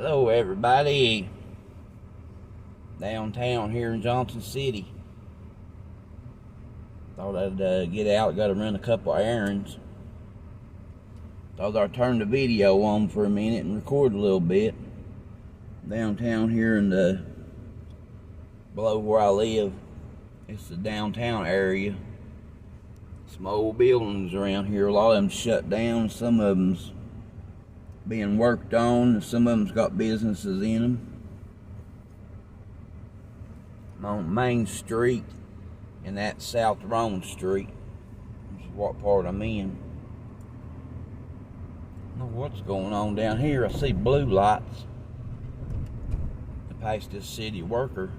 Hello everybody, downtown here in Johnson City. Thought I'd get out, got to run a couple errands. Thought I'd turn the video on for a minute and record a little bit. Downtown here in the, below where I live, it's the downtown area. Some old buildings around here, a lot of them shut down, some of them's being worked on, and some of them's got businesses in them. I'm on Main Street, and that's South Rome Street. This is what part I'm in. I don't know what's going on down here. I see blue lights. I passed this city worker.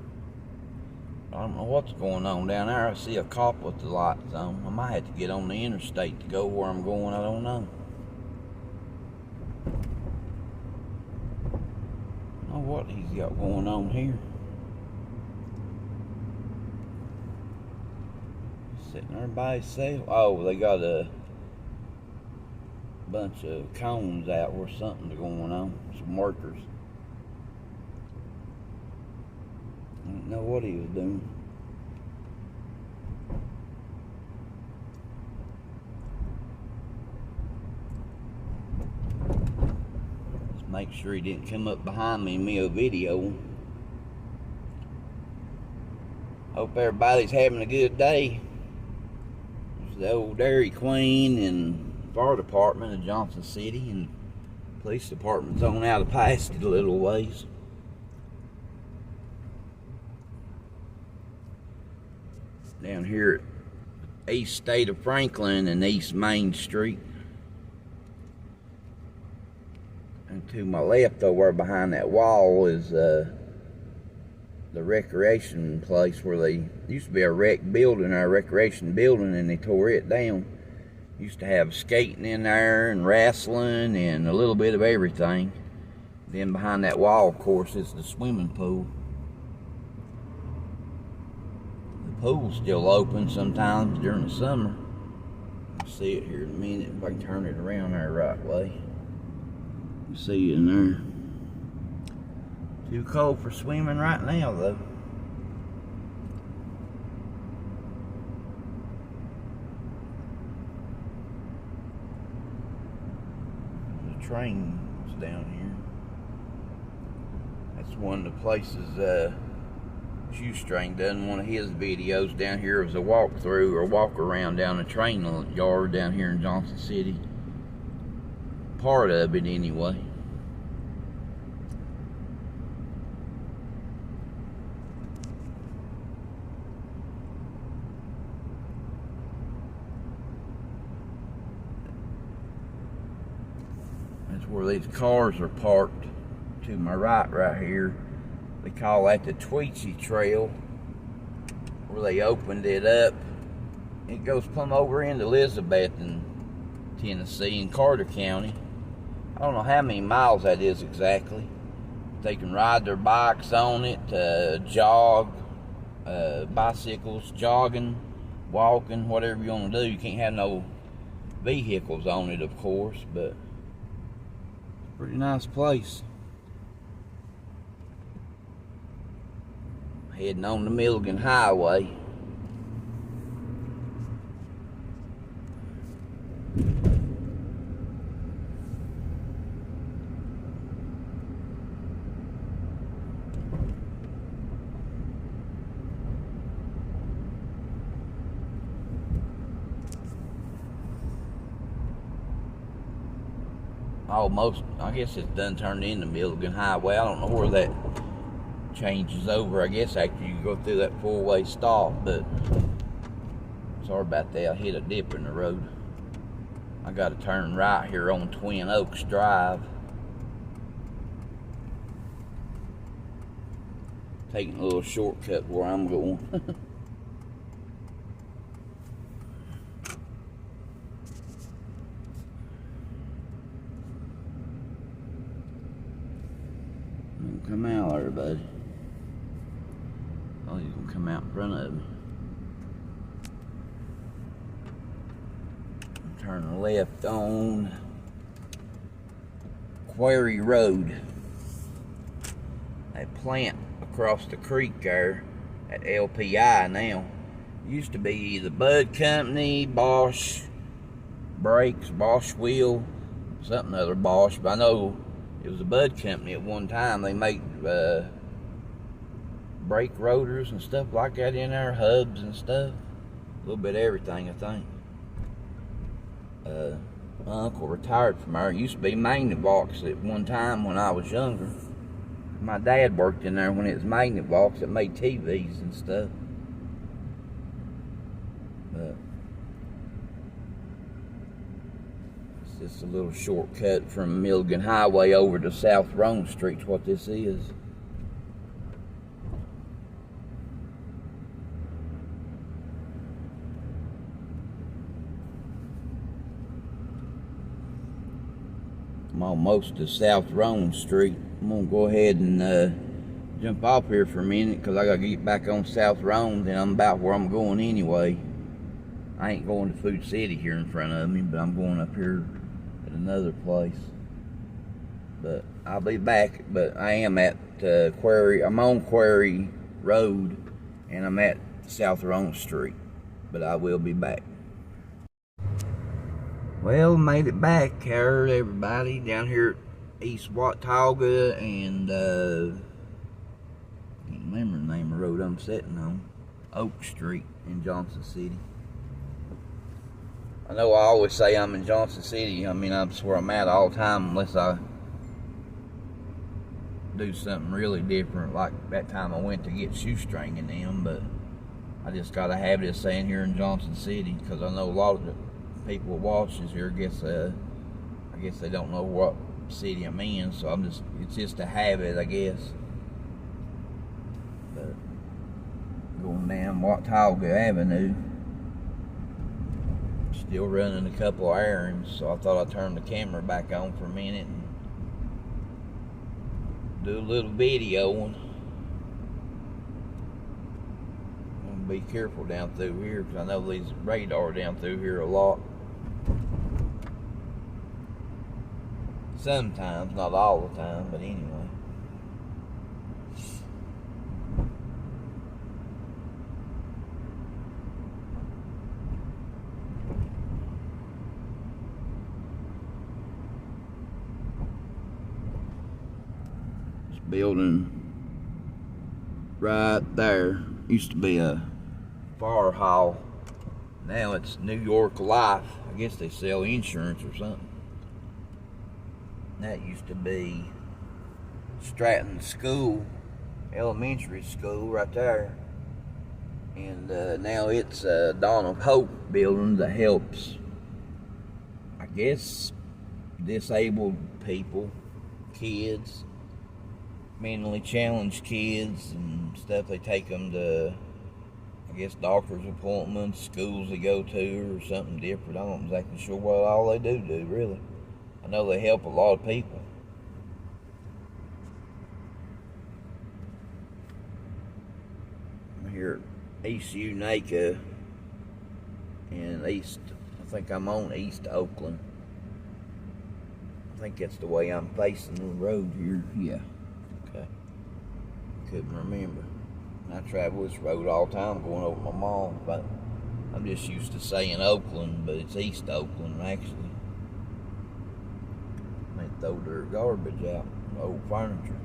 I don't know what's going on down there. I see a cop with the lights on. I might have to get on the interstate to go where I'm going. I don't know. I don't know what he's got going on here. Sitting there by himself. Oh, they got a bunch of cones out where something's going on. Some workers. I didn't know what he was doing. Just make sure he didn't come up behind me and me a video. Hope everybody's having a good day. There's the old Dairy Queen and fire department of Johnson City, and police department's on out of past it a little ways. Down here at East State of Franklin and East Main Street. And to my left over behind that wall is the recreation place where they used to be a rec building, or a recreation building, and they tore it down. Used to have skating in there and wrestling and a little bit of everything. Then behind that wall, of course, is the swimming pool. Pool's still open sometimes during the summer. I'll see it here in a minute if I can turn it around there the right way. You see it in there. Too cold for swimming right now though. The train's down here. That's one of the places Shoestring done one of his videos down here as a walkthrough or walk around down the train yard down here in Johnson City. Part of it anyway. That's where these cars are parked to my right here. They call that the Tweetsie Trail, where they opened it up. It goes plumb over into Elizabeth in Tennessee in Carter County. I don't know how many miles that is exactly. They can ride their bikes on it, jog, bicycles, jogging, walking, whatever you want to do. You can't have no vehicles on it, of course, but it's a pretty nice place. Heading on the Milligan Highway. Almost, I guess it's done turned into Milligan Highway. I don't know where that changes over, I guess, after you go through that four-way stop, but sorry about that. I hit a dip in the road. I got to turn right here on Twin Oaks Drive. Taking a little shortcut where I'm going. Come out there, buddy. Oh, he's gonna come out in front of me. Turn left on Quarry Road. plant across the creek there at LPI now. It used to be the Bud Company, Bosch Brakes, Bosch Wheel, something other Bosch, but I know it was the Bud Company at one time. They made brake rotors and stuff like that in there, hubs and stuff. A little bit of everything, I think. My uncle retired from there. It used to be Magnavox at one time when I was younger. My dad worked in there when it was Magnavox. It made TVs and stuff. But it's just a little shortcut from Milligan Highway over to South Rome Street's what this is. I'm almost to South Rome Street. I'm gonna go ahead and jump off here for a minute because I gotta get back on South Rome. Then I'm about where I'm going anyway. I ain't going to Food City here in front of me, but I'm going up here at another place. But I'll be back. But I am at Quarry. I'm on Quarry Road, and I'm at South Rome Street. But I will be back. Well, made it back here, everybody, down here at East Watauga, and can't remember the name of the road I'm sitting on. Oak Street in Johnson City. I know I always say I'm in Johnson City. I mean, that's where I'm at all the time, unless I do something really different, like that time I went to get shoestring them. But I just got a habit of saying here in Johnson City, because I know a lot of the people watches here, I guess they don't know what city I'm in, so it's just a habit, I guess. But going down Watauga Avenue, still running a couple of errands, so I thought I'd turn the camera back on for a minute and do a little videoing. I'm gonna be careful down through here, because I know these radar down through here a lot. Sometimes, not all the time, but anyway. This building right there used to be a fire hall. Now it's New York Life. I guess they sell insurance or something. That used to be Stratton School, elementary school right there. And now it's Dawn of Hope building that helps, I guess, disabled people, kids, mentally challenged kids and stuff. They take them to, I guess, doctor's appointments, schools they go to, or something different. I'm not exactly sure what all they do, really. I know they help a lot of people. I'm here at East Unaka in East, I think I'm on East Oakland. I think that's the way I'm facing the road here. Yeah. Okay. Couldn't remember. I travel this road all the time going over my mom, but I'm just used to saying Oakland, but it's East Oakland actually. They throw their garbage out, old furniture.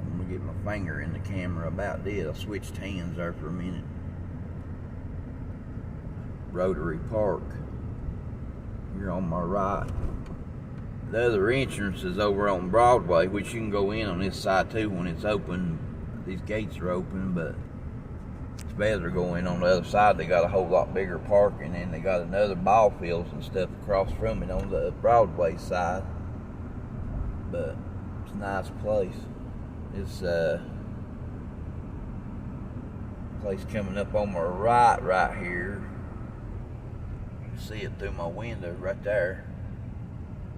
I'm gonna get my finger in the camera about this. I switched hands there for a minute. Rotary Park. Here on my right. The other entrance is over on Broadway, which you can go in on this side too when it's open. These gates are open, but it's better going on the other side. They got a whole lot bigger parking, and they got another ball fields and stuff across from it on the Broadway side. But it's a nice place. It's place coming up on my right here. You can see it through my window right there.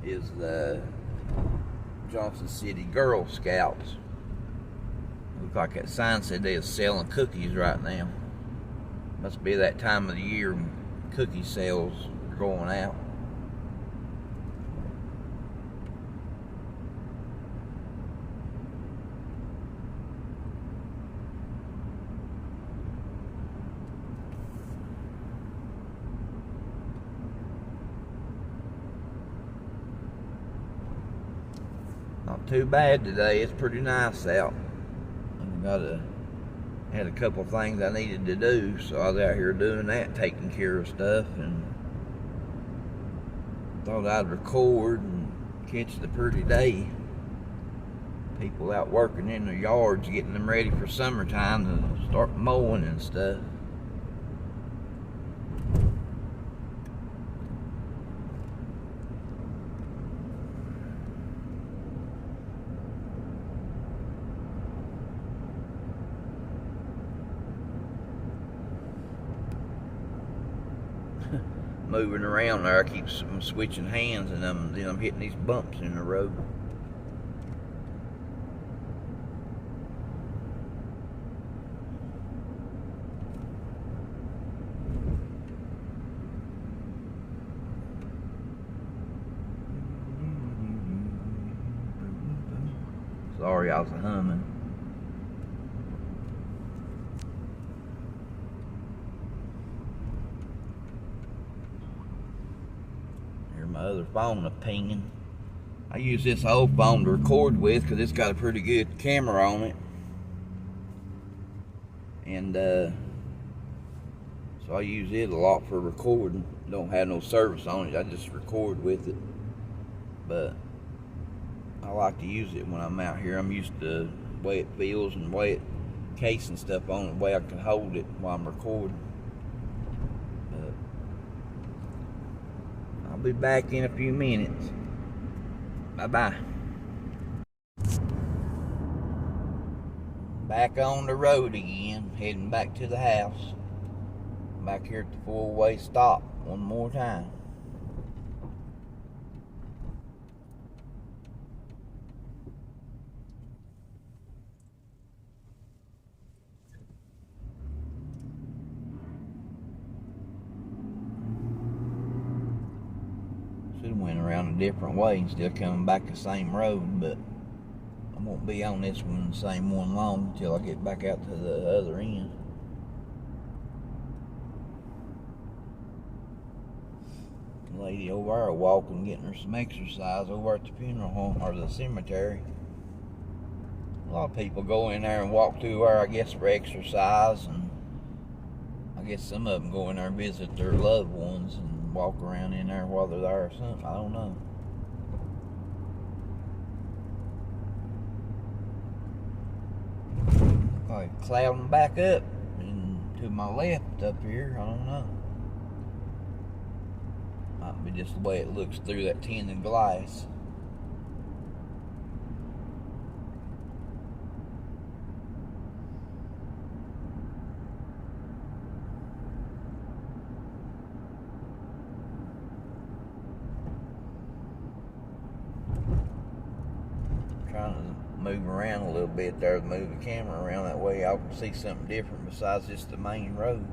Is the Johnson City Girl Scouts. Look like that sign said they was selling cookies right now. Must be that time of the year when cookie sales are going out. Not too bad today. It's pretty nice out. Had a couple of things I needed to do, so I was out here doing that, taking care of stuff, and thought I'd record and catch the pretty day. People out working in their yards, getting them ready for summertime to start mowing and stuff. Moving around there, I keep switching hands, and then I'm hitting these bumps in the road. Sorry, I was humming. My other phone pinging. I use this old phone to record with because it's got a pretty good camera on it, and so I use it a lot for recording. Don't have no service on it, I just record with it, but I like to use it when I'm out here. I'm used to the way it feels and the way it casing stuff on it, the way I can hold it while I'm recording. I'll be back in a few minutes. Bye-bye. Back on the road again, heading back to the house. Back here at the four-way stop one more time. Went around a different way and still coming back the same road, but I won't be on this one, the same one long, until I get back out to the other end. The lady over there walking, getting her some exercise over at the funeral home or the cemetery. A lot of people go in there and walk through there, I guess, for exercise, and I guess some of them go in there and visit their loved ones and walk around in there while they're there or something. I don't know. Like clouding back up and to my left up here. I don't know. Might be just the way it looks through that tinted glass. Trying to move around a little bit there to move the camera around, that way I can see something different besides just the main road.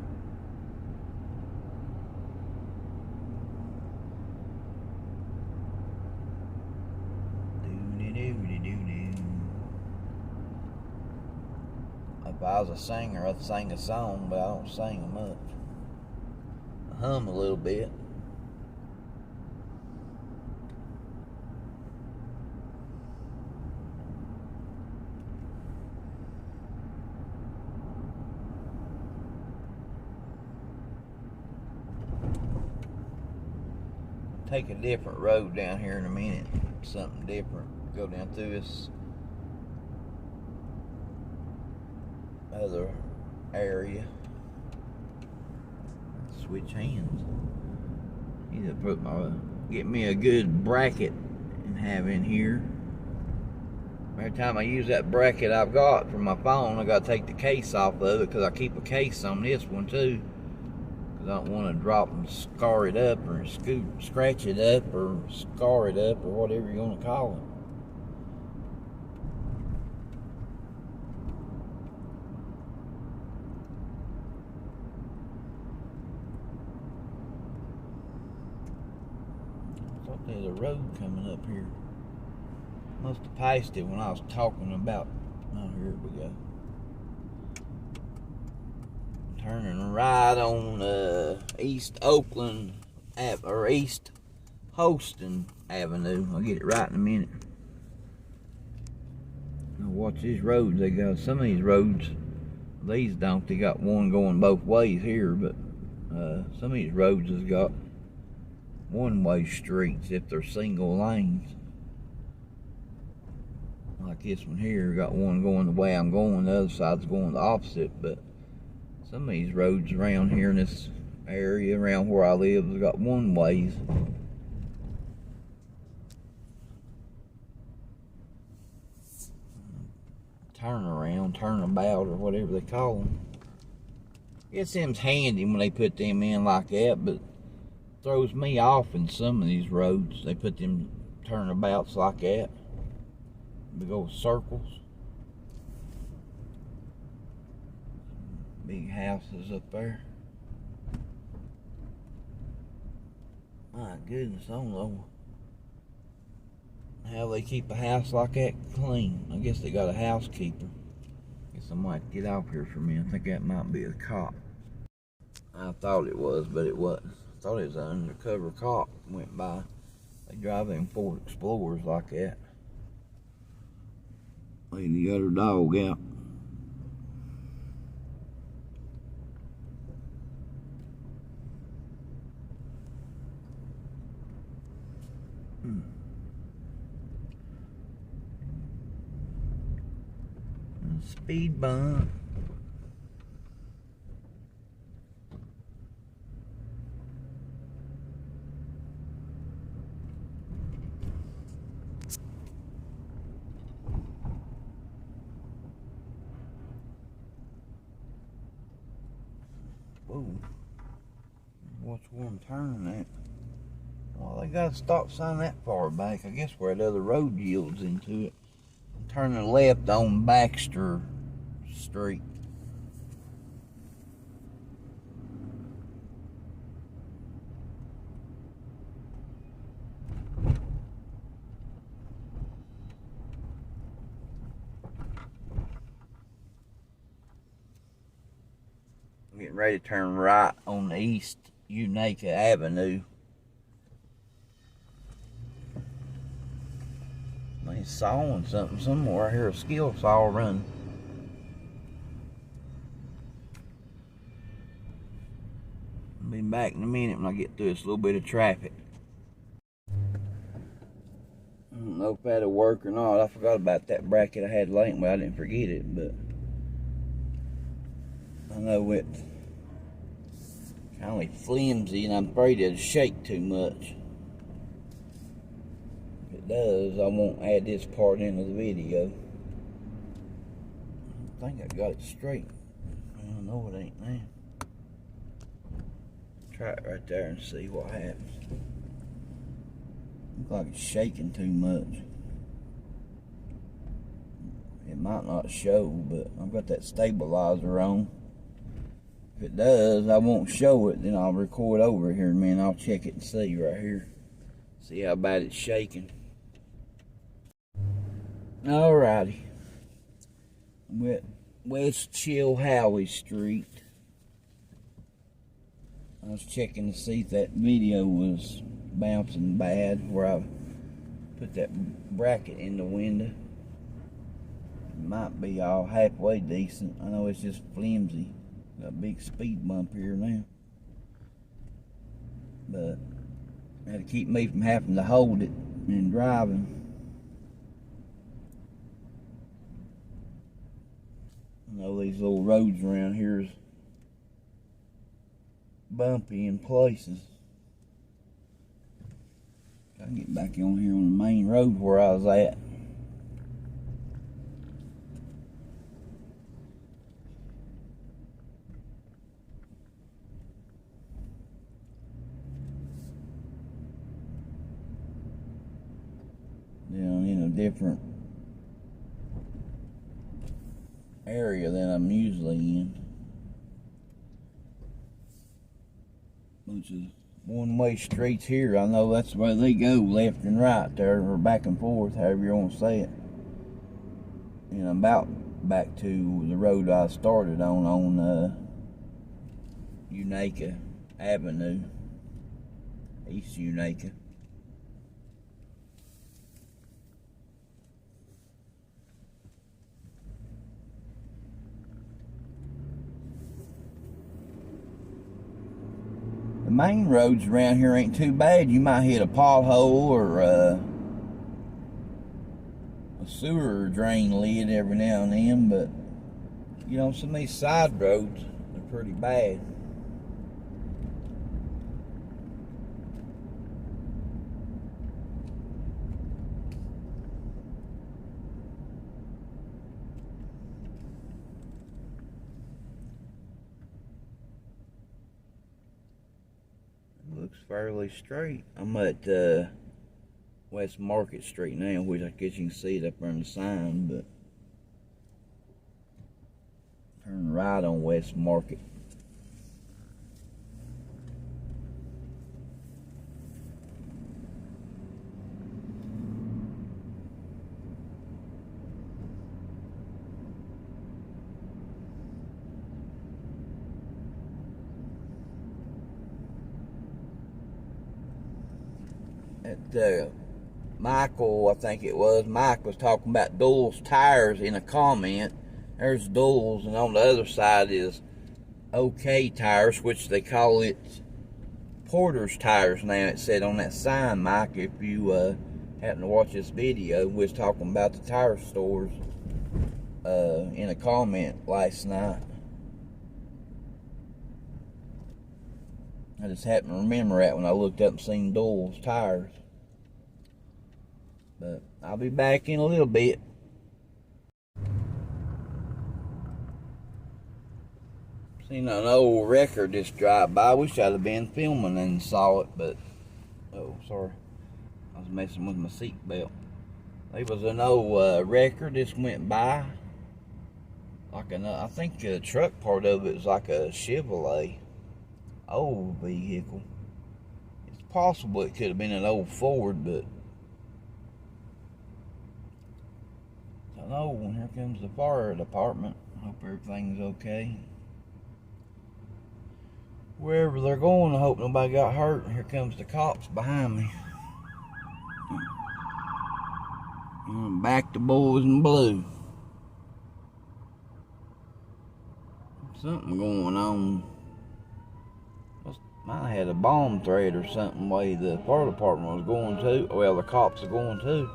If I was a singer, I'd sing a song, but I don't sing much. I hum a little bit. Take a different road down here in a minute. Something different. Go down through this other area. Switch hands. Need to get me a good bracket and have in here. Every time I use that bracket I've got for my phone, I gotta take the case off of it because I keep a case on this one too. I don't want to drop and scar it up or scratch it up or scar it up or whatever you want to call There's a road coming up here. Must have passed it when I was talking about. Oh, here we go. Turning right on East Oakland or East Holston Avenue. I'll get it right in a minute. Now watch these roads. They got some of these roads. These don't. They got one going both ways here, but some of these roads has got one-way streets if they're single lanes. Like this one here, got one going the way I'm going, the other side's going the opposite, but some of these roads around here in this area, around where I live, has got one-ways. Turnaround, turnabout, or whatever they call them. I guess them's handy when they put them in like that, but throws me off in some of these roads. They put them turnabouts like that. Big old circles. Big houses up there. My goodness, I don't know how they keep a house like that clean. I guess they got a housekeeper. Guess I might get off here for a minute. I think that might be a cop. I thought it was, but it wasn't. I thought it was an undercover cop went by. They drive them Ford Explorers like that. Lady got her dog out. Speed bump. Whoa. Watch where I'm turning at. Well, they got a stop sign that far back. I guess where the other road yields into it. I'm turning left on Baxter Street. I'm getting ready to turn right on the East Unaka Avenue. They sawing something somewhere. I hear a skill saw running. I'll be back in a minute when I get through this little bit of traffic. I don't know if that'll work or not. I forgot about that bracket I had laying, but I didn't forget it, but I know it's kind of flimsy and I'm afraid it'll shake too much. If it does, I won't add this part into the video. I think I got it straight. I don't know it ain't now. Try it right there and see what happens. Looks like it's shaking too much. It might not show, but I've got that stabilizer on. If it does, I won't show it, then I'll record over here in a minute. I'll check it and see right here. See how bad it's shaking. Alrighty. We're at West Chilhowie Street. I was checking to see if that video was bouncing bad where I put that bracket in the window. It might be all halfway decent. I know it's just flimsy. Got a big speed bump here now. But that'll keep me from having to hold it and driving. I know these little roads around here is bumpy in places. I can get back on here on the main road where I was at. Down in a different area than I'm usually in, which is one-way streets here. I know that's where they go, left and right there, or back and forth, however you want to say it. And I'm about back to the road I started on Unaka Avenue, East Unaka. The main roads around here ain't too bad. You might hit a pothole or a sewer drain lid every now and then, but you know, some of these side roads are pretty bad. Looks fairly straight. I'm at West Market Street now, which I guess you can see it up there on the sign, but turn right on West Market. Michael, I think it was, Mike was talking about Doyle's tires in a comment. There's Doyle's, and on the other side is OK Tires, which they call it Porter's Tires now. It said on that sign, Mike, if you happen to watch this video, we was talking about the tire stores in a comment last night. I just happened to remember that when I looked up and seen Doyle's Tires. But I'll be back in a little bit. Seen an old record just drive by. Wish I'd have been filming and saw it, but oh, sorry, I was messing with my seatbelt. There was an old record just went by. Like I think the truck part of it is like a Chevrolet old vehicle. It's possible it could have been an old Ford, but I know. And here comes the fire department. Hope everything's okay. Wherever they're going, I hope nobody got hurt. Here comes the cops behind me. Back to Boys in Blue. Something going on. Might have had a bomb threat or something way the fire department was going to. Well, the cops are going to.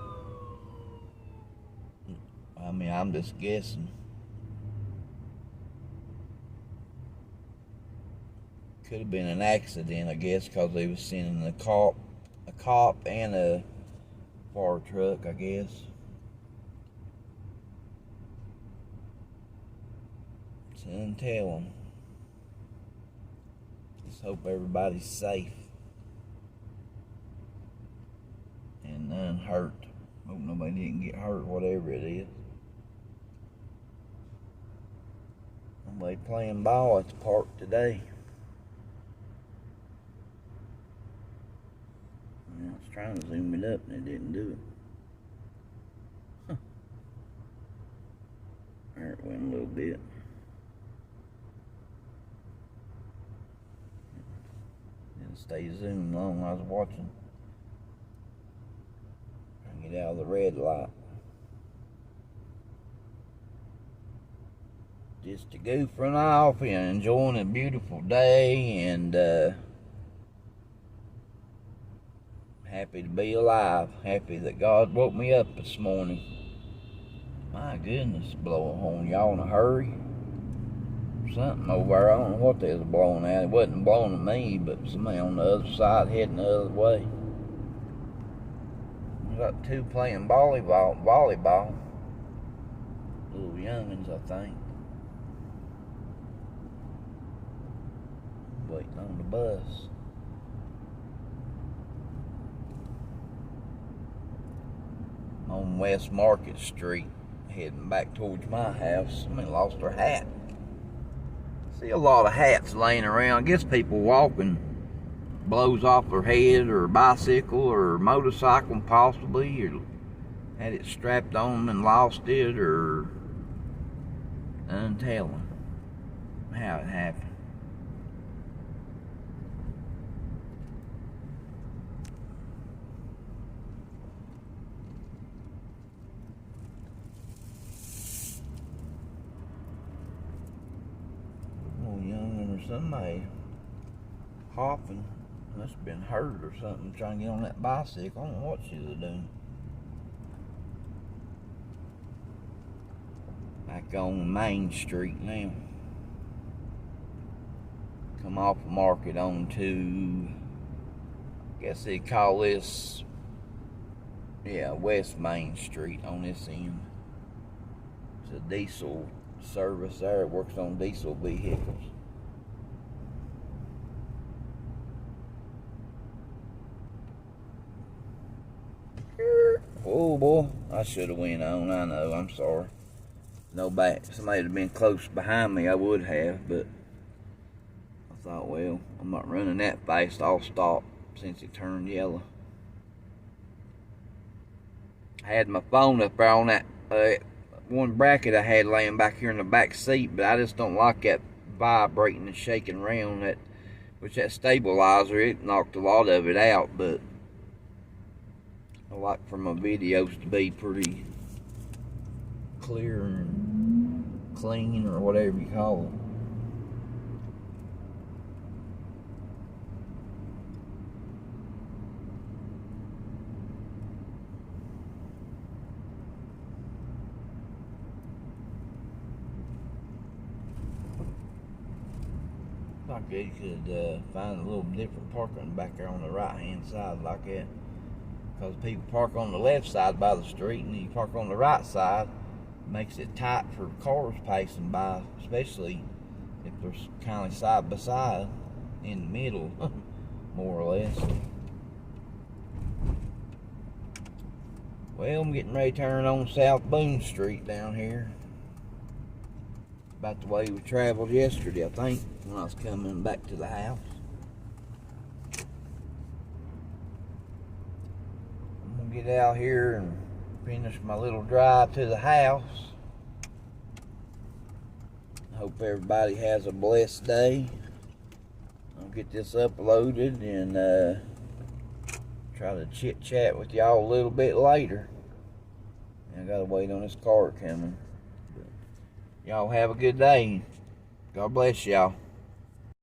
I mean, I'm just guessing. Could have been an accident, I guess, because they was sending a cop and a fire truck, I guess. Send and tell them. Just hope everybody's safe and none hurt. Hope nobody didn't get hurt, whatever it is. Somebody playing ball at the park today. I was trying to zoom it up and it didn't do it. Huh. There it went a little bit. Didn't stay zoomed long I was watching. Trying to get out of the red light. Just to goofing off and enjoying a beautiful day, and happy to be alive. Happy that God woke me up this morning. My goodness, blowing on y'all in a hurry. Something over there, I don't know what they was blowing at. It wasn't blowing at me, but somebody on the other side heading the other way. We got two playing volleyball. Little youngins, I think. Waiting on the bus. On West Market Street, heading back towards my house. Somebody lost their hat. See a lot of hats laying around. I guess people walking. blows off their head, or a bicycle or motorcycle possibly, or had it strapped on and lost it, or untelling how it happened. Oh, young or somebody hopping, must have been hurt or something, trying to get on that bicycle. I don't know what she was doing. Back on Main Street now. Come off the market on to, I guess they call this, yeah, West Main Street on this end. It's a diesel service there. It works on diesel vehicles. Oh boy, I should have went on. I know, I'm sorry. No back. Somebody had been close behind me, I would have, but I thought, well, I'm not running that fast. I'll stop since it turned yellow. I had my phone up there on that one bracket I had laying back here in the back seat, but I just don't like that vibrating and shaking around. That, which that stabilizer, it knocked a lot of it out, but I like for my videos to be pretty clear and clean, or whatever you call it. Like they could find a little different parking back there on the right hand side like that, because people park on the left side by the street, and you park on the right side, makes it tight for cars passing by, especially if they're kind of side by side in the middle, more or less. Well, I'm getting ready to turn on South Boone Street down here. About the way we traveled yesterday, I think, when I was coming back to the house. I'm gonna get out here and finish my little drive to the house. Hope everybody has a blessed day. I'll get this uploaded and try to chit chat with y'all a little bit later. I gotta wait on this car coming. Y'all have a good day. God bless y'all.